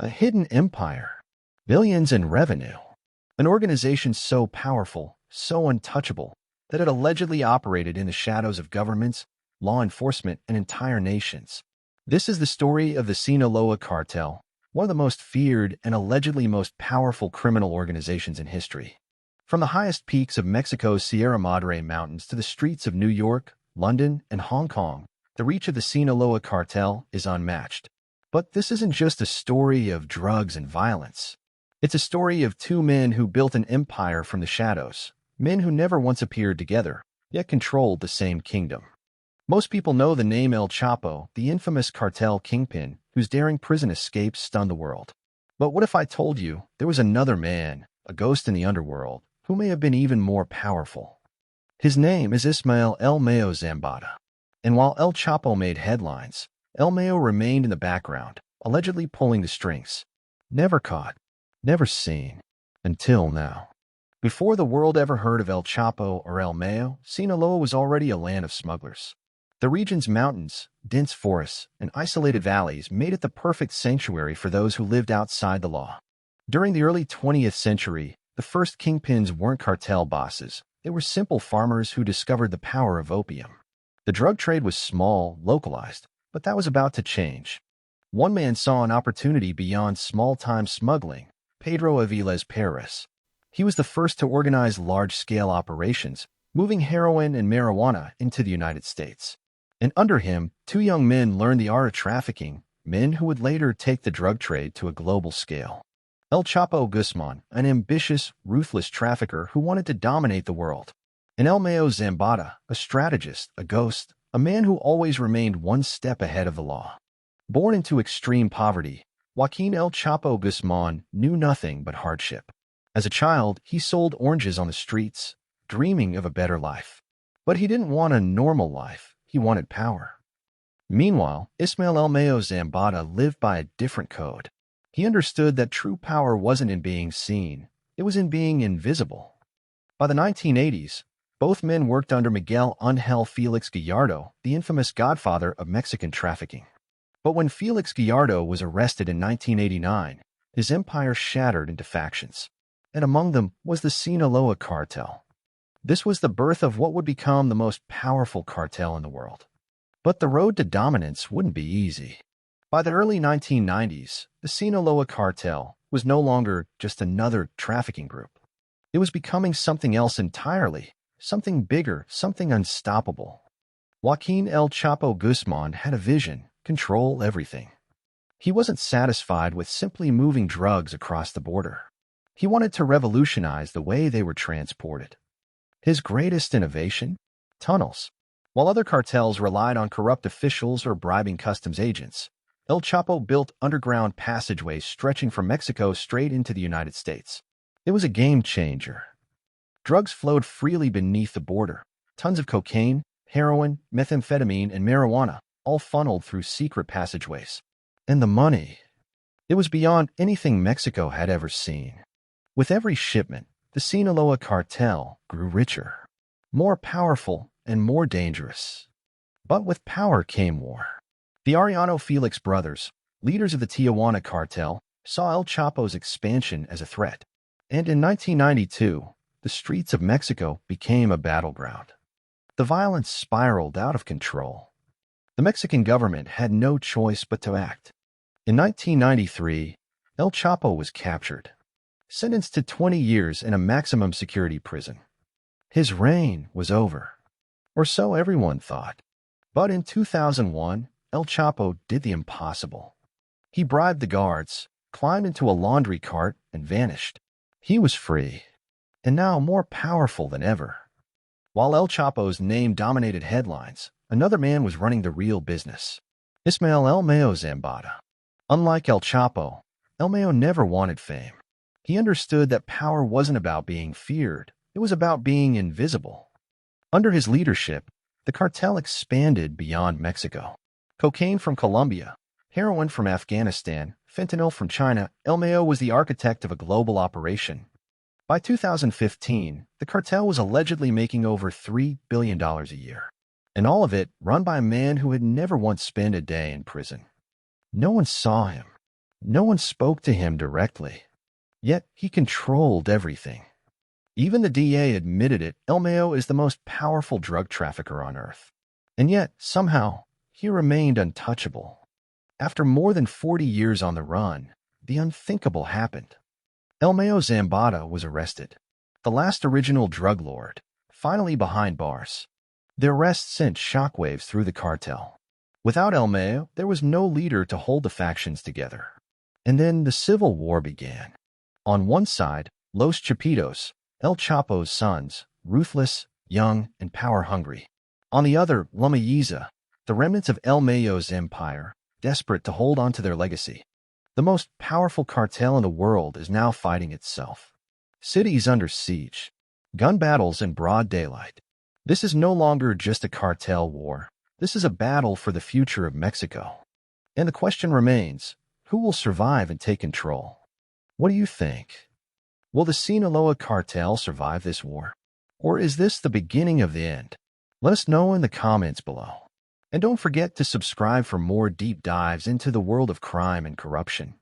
A hidden empire, billions in revenue, an organization so powerful, so untouchable, that it allegedly operated in the shadows of governments, law enforcement, and entire nations. This is the story of the Sinaloa Cartel, one of the most feared and allegedly most powerful criminal organizations in history. From the highest peaks of Mexico's Sierra Madre Mountains to the streets of New York, London, and Hong Kong, the reach of the Sinaloa Cartel is unmatched. But this isn't just a story of drugs and violence. It's a story of two men who built an empire from the shadows, men who never once appeared together, yet controlled the same kingdom. Most people know the name El Chapo, the infamous cartel kingpin, whose daring prison escapes stunned the world. But what if I told you there was another man, a ghost in the underworld, who may have been even more powerful? His name is Ismael El Mayo Zambada. And while El Chapo made headlines, El Mayo remained in the background, allegedly pulling the strings. Never caught, never seen, until now. Before the world ever heard of El Chapo or El Mayo, Sinaloa was already a land of smugglers. The region's mountains, dense forests, and isolated valleys made it the perfect sanctuary for those who lived outside the law. During the early 20th century, the first kingpins weren't cartel bosses. They were simple farmers who discovered the power of opium. The drug trade was small, localized, but that was about to change. One man saw an opportunity beyond small-time smuggling, Pedro Aviles Perez. He was the first to organize large-scale operations, moving heroin and marijuana into the United States. And under him, two young men learned the art of trafficking, men who would later take the drug trade to a global scale. El Chapo Guzmán, an ambitious, ruthless trafficker who wanted to dominate the world. And El Mayo Zambada, a strategist, a ghost, a man who always remained one step ahead of the law. Born into extreme poverty, Joaquín El Chapo Guzmán knew nothing but hardship. As a child, he sold oranges on the streets, dreaming of a better life. But he didn't want a normal life, he wanted power. Meanwhile, Ismael El Mayo Zambada lived by a different code. He understood that true power wasn't in being seen, it was in being invisible. By the 1980s, both men worked under Miguel Ángel Félix Gallardo, the infamous godfather of Mexican trafficking. But when Félix Gallardo was arrested in 1989, his empire shattered into factions. And among them was the Sinaloa Cartel. This was the birth of what would become the most powerful cartel in the world. But the road to dominance wouldn't be easy. By the early 1990s, the Sinaloa Cartel was no longer just another trafficking group. It was becoming something else entirely, something bigger, something unstoppable. Joaquín El Chapo Guzmán had a vision: control everything. He wasn't satisfied with simply moving drugs across the border. He wanted to revolutionize the way they were transported. His greatest innovation? Tunnels. While other cartels relied on corrupt officials or bribing customs agents, El Chapo built underground passageways stretching from Mexico straight into the United States. It was a game changer. Drugs flowed freely beneath the border. Tons of cocaine, heroin, methamphetamine, and marijuana, all funneled through secret passageways. And the money. It was beyond anything Mexico had ever seen. With every shipment, the Sinaloa Cartel grew richer, more powerful, and more dangerous. But with power came war. The Arellano Felix brothers, leaders of the Tijuana Cartel, saw El Chapo's expansion as a threat. And in 1992, the streets of Mexico became a battleground. The violence spiraled out of control. The Mexican government had no choice but to act. In 1993, El Chapo was captured, sentenced to 20 years in a maximum security prison. His reign was over, or so everyone thought. But in 2001, El Chapo did the impossible. He bribed the guards, climbed into a laundry cart, and vanished. He was free, and now more powerful than ever. While El Chapo's name dominated headlines, another man was running the real business: Ismael El Mayo Zambada. Unlike El Chapo, El Mayo never wanted fame. He understood that power wasn't about being feared, it was about being invisible. Under his leadership, the cartel expanded beyond Mexico. Cocaine from Colombia, heroin from Afghanistan, fentanyl from China, El Mayo was the architect of a global operation. By 2015, the cartel was allegedly making over $3 billion a year. And all of it run by a man who had never once spent a day in prison. No one saw him. No one spoke to him directly, yet he controlled everything. Even the DA admitted it. El Mayo is the most powerful drug trafficker on Earth. And yet, somehow, he remained untouchable. After more than 40 years on the run, the unthinkable happened. El Mayo Zambada was arrested, the last original drug lord, finally behind bars. The arrest sent shockwaves through the cartel. Without El Mayo, there was no leader to hold the factions together. And then the civil war began. On one side, Los Chapitos, El Chapo's sons, ruthless, young, and power-hungry. On the other, La Mayiza, the remnants of El Mayo's empire, desperate to hold on to their legacy. The most powerful cartel in the world is now fighting itself. Cities under siege. Gun battles in broad daylight. This is no longer just a cartel war. This is a battle for the future of Mexico. And the question remains, who will survive and take control? What do you think? Will the Sinaloa Cartel survive this war? Or is this the beginning of the end? Let us know in the comments below. And don't forget to subscribe for more deep dives into the world of crime and corruption.